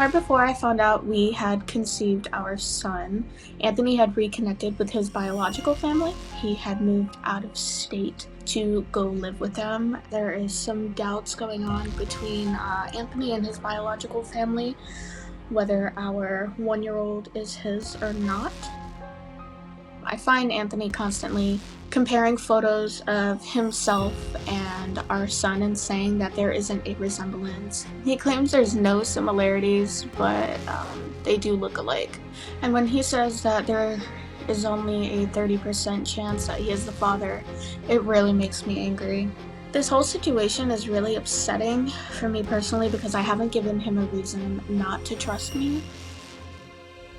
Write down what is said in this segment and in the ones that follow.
Right before I found out we had conceived our son, Anthony had reconnected with his biological family. He had moved out of state to go live with them. There is some doubts going on between Anthony and his biological family, whether our 1-year-old is his or not. I find Anthony constantly comparing photos of himself and our son and saying that there isn't a resemblance. He claims there's no similarities, but they do look alike. And when he says that there is only a 30% chance that he is the father, it really makes me angry. This whole situation is really upsetting for me personally because I haven't given him a reason not to trust me.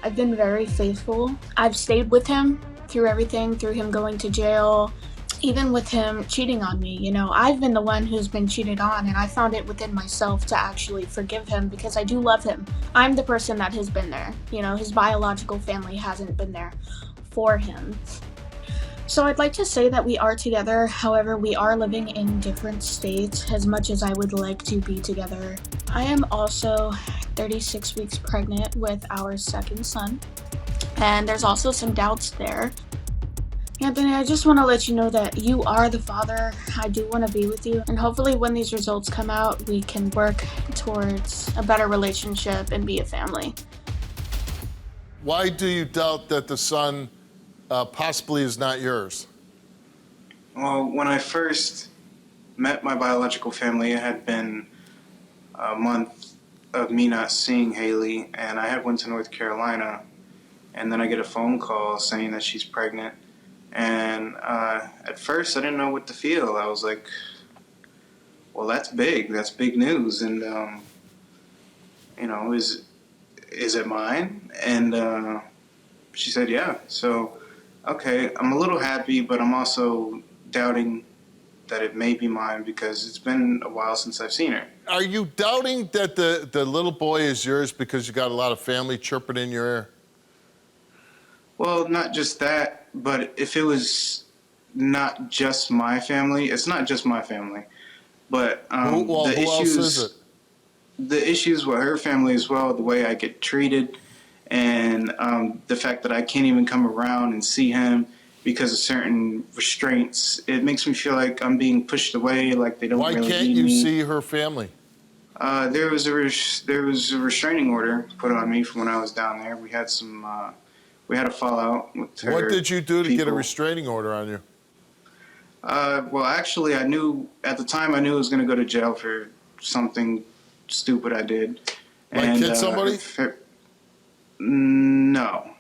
I've been very faithful. I've stayed with him through everything, through him going to jail, even with him cheating on me. You know, I've been the one who's been cheated on, and I found it within myself to actually forgive him because I do love him. I'm the person that has been there. You know, his biological family hasn't been there for him. So I'd like to say that we are together, however, we are living in different states as much as I would like to be together. I am also 36 weeks pregnant with our second son, and there's also some doubts there. Anthony, I just want to let you know that you are the father. I do want to be with you, and hopefully when these results come out, we can work towards a better relationship and be a family. Why do you doubt that the son possibly is not yours? Well, when I first met my biological family, it had been a month of me not seeing Haley, and I had went to North Carolina, and then I get a phone call saying that she's pregnant. And at first, I didn't know what to feel. I was like, well, that's big. That's big news. And, you know, is it mine? And she said, yeah. So, okay, I'm a little happy, but I'm also doubting that it may be mine because it's been a while since I've seen her. Are you doubting that the little boy is yours because you got a lot of family chirping in your ear? Well, not just that, but if it was not just my family, it's not just my family, but Who else is it? The issues with her family as well, the way I get treated, and the fact that I can't even come around and see him because of certain restraints, it makes me feel like I'm being pushed away, like they don't Why really can't need you me. see her family? There was a restraining order put on me from when I was down there. We had a fallout with her. What did you do to get a people. restraining order on you? Well, actually, I knew at the time I was going to go to jail for something stupid I did. Like hit somebody? No.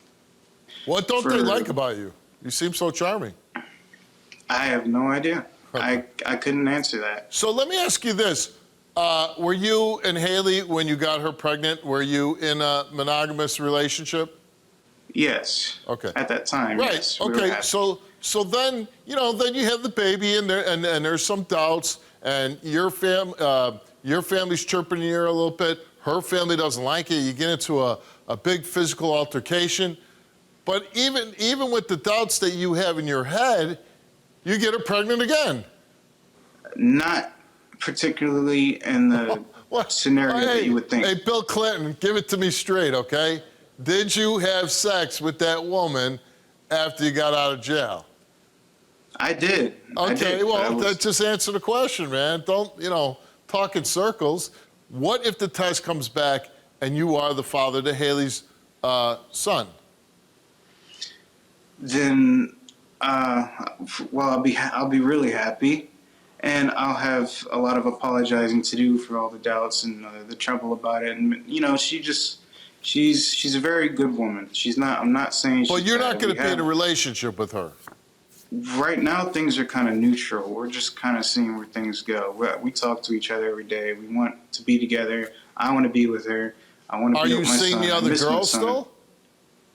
What don't they like about you? You seem so charming. I have no idea. I couldn't answer that. So let me ask you this. Were you and Haley, when you got her pregnant, were you in a monogamous relationship? Yes. Okay. At that time, right. yes. Okay. So then, you know, then you have the baby and there's some doubts, and your family's chirping in your ear a little bit. Her family doesn't like it. You get into a big physical altercation. But even with the doubts that you have in your head, you get her pregnant again. Not particularly in the scenario that you would think. Hey, Bill Clinton, give it to me straight, okay? Did you have sex with that woman after you got out of jail? I did. Okay, well, just answer the question, man. Don't, talk in circles. What if the test comes back and you are the father to Haley's son? Then, well, I'll be really happy, and I'll have a lot of apologizing to do for all the doubts and the trouble about it. And she's a very good woman. I'm not saying she's But you're bad. not going to be in a relationship with her. Right now, things are kind of neutral. We're just kind of seeing where things go. We talk to each other every day. We want to be together. I want to be with her. I want to be with my son. Are you seeing the other girls still?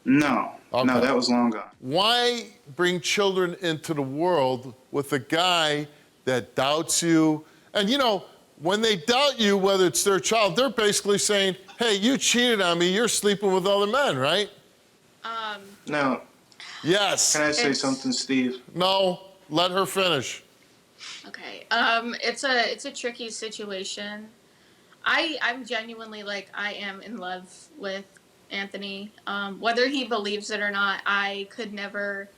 No. Okay. No, that was long gone. Why bring children into the world with a guy that doubts you? And, when they doubt you, whether it's their child, they're basically saying, hey, you cheated on me. You're sleeping with other men, right? No. Yes. Can I say something, Steve? No. Let her finish. Okay. It's a tricky situation. I'm genuinely like, I am in love with Anthony. Whether he believes it or not, I could never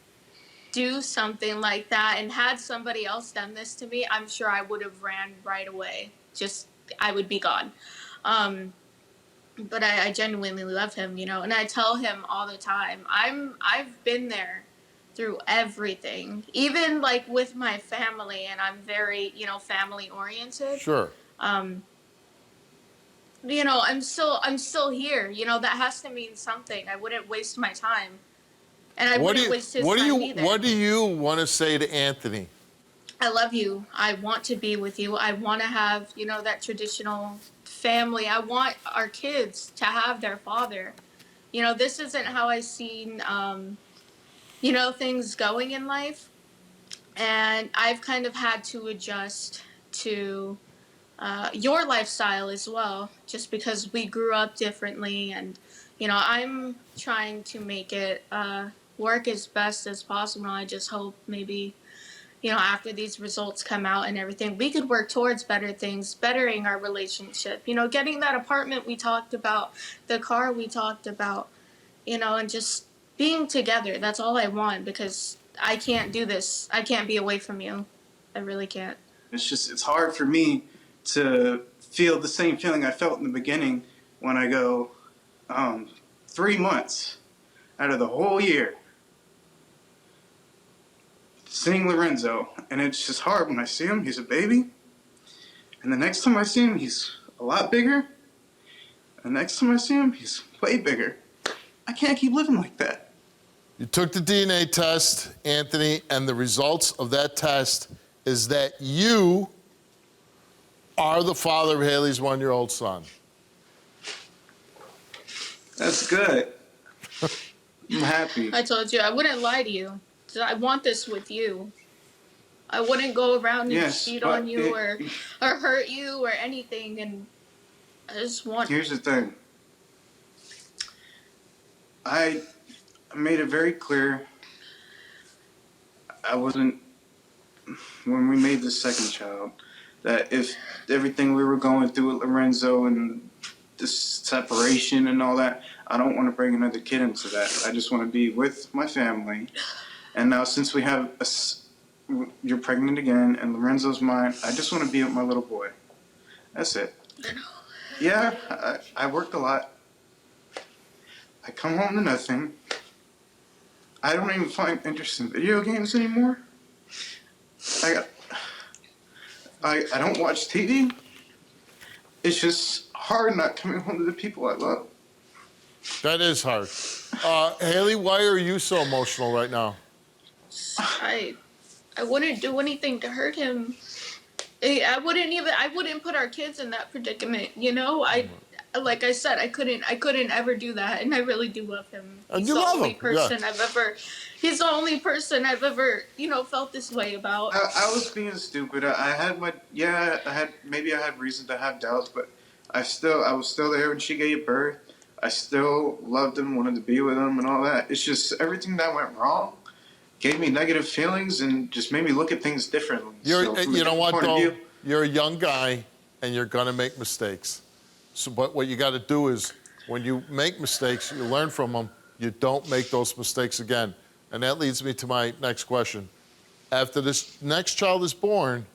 do something like that. And had somebody else done this to me, I'm sure I would have ran right away. Just, I would be gone. But I genuinely love him, you know, and I tell him all the time, I've been there through everything, even like with my family, and I'm very, you know, family oriented. Sure. Um, you know, I'm still here. You know, that has to mean something. I wouldn't waste my time, and I wouldn't waste his time either. What do you want to say to Anthony? I love you. I want to be with you. I want to have, you know, that traditional family. I want our kids to have their father. You know, this isn't how I seen, you know, things going in life. And I've kind of had to adjust to your lifestyle as well, just because we grew up differently. And, you know, I'm trying to make it work as best as possible. I just hope maybe, you know, after these results come out and everything, we could work towards better things, bettering our relationship, you know, getting that apartment we talked about, the car we talked about, you know, and just being together. That's all I want, because I can't do this. I can't be away from you. I really can't. It's hard for me to feel the same feeling I felt in the beginning when I go 3 months out of the whole year seeing Lorenzo, and it's just hard when I see him. He's a baby, and the next time I see him, he's a lot bigger, and the next time I see him, he's way bigger. I can't keep living like that. You took the DNA test, Anthony, and the results of that test is that you are the father of Haley's 1-year-old son. That's good. I'm happy. I told you, I wouldn't lie to you. I want this with you. I wouldn't go around and cheat on you or hurt you or anything. And I just want... Here's the thing. I made it very clear I wasn't, when we made the second child, that if everything we were going through with Lorenzo and this separation and all that, I don't want to bring another kid into that. I just want to be with my family. And now since we have you're pregnant again and Lorenzo's mine, I just want to be with my little boy. That's it. Yeah, I work a lot. I come home to nothing. I don't even find interest in video games anymore. I don't watch TV. It's just hard not coming home to the people I love. That is hard. Haley, why are you so emotional right now? I wouldn't do anything to hurt him. I wouldn't put our kids in that predicament, you know? Like I said, I couldn't ever do that, and I really do love him. And you love him. He's the only person I've ever, you know, felt this way about. I was being stupid. I had reason to have doubts, but I was still there when she gave birth. I still loved him, wanted to be with him and all that. It's just everything that went wrong gave me negative feelings and just made me look at things differently. You know what, though? You're a young guy, and you're going to make mistakes. So, but what you got to do is, when you make mistakes, you learn from them. You don't make those mistakes again. And that leads me to my next question. After this next child is born,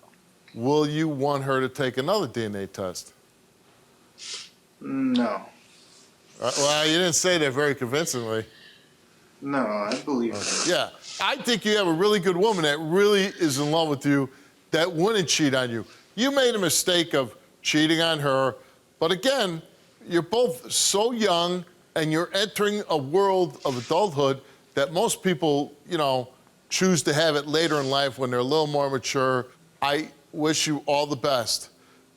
will you want her to take another DNA test? No. Well, you didn't say that very convincingly. No, I believe it. Yeah. I think you have a really good woman that really is in love with you, that wouldn't cheat on you. You made a mistake of cheating on her, but again, you're both so young and you're entering a world of adulthood that most people, you know, choose to have it later in life when they're a little more mature. I wish you all the best.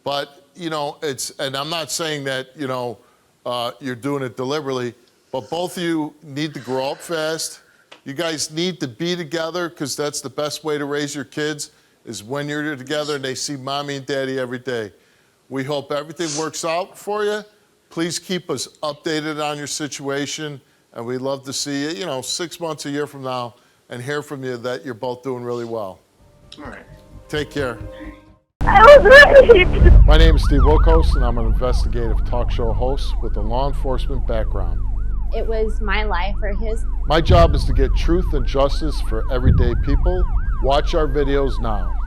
But, you know, and I'm not saying that, you know, you're doing it deliberately, but both of you need to grow up fast. You guys need to be together, because that's the best way to raise your kids, is when you're together and they see mommy and daddy every day. We hope everything works out for you. Please keep us updated on your situation, and we'd love to see you, you know, 6 months, a year from now, and hear from you that you're both doing really well. All right. Take care. I was raped. My name is Steve Wilkos, and I'm an investigative talk show host with a law enforcement background. It was my life or his. My job is to get truth and justice for everyday people. Watch our videos now.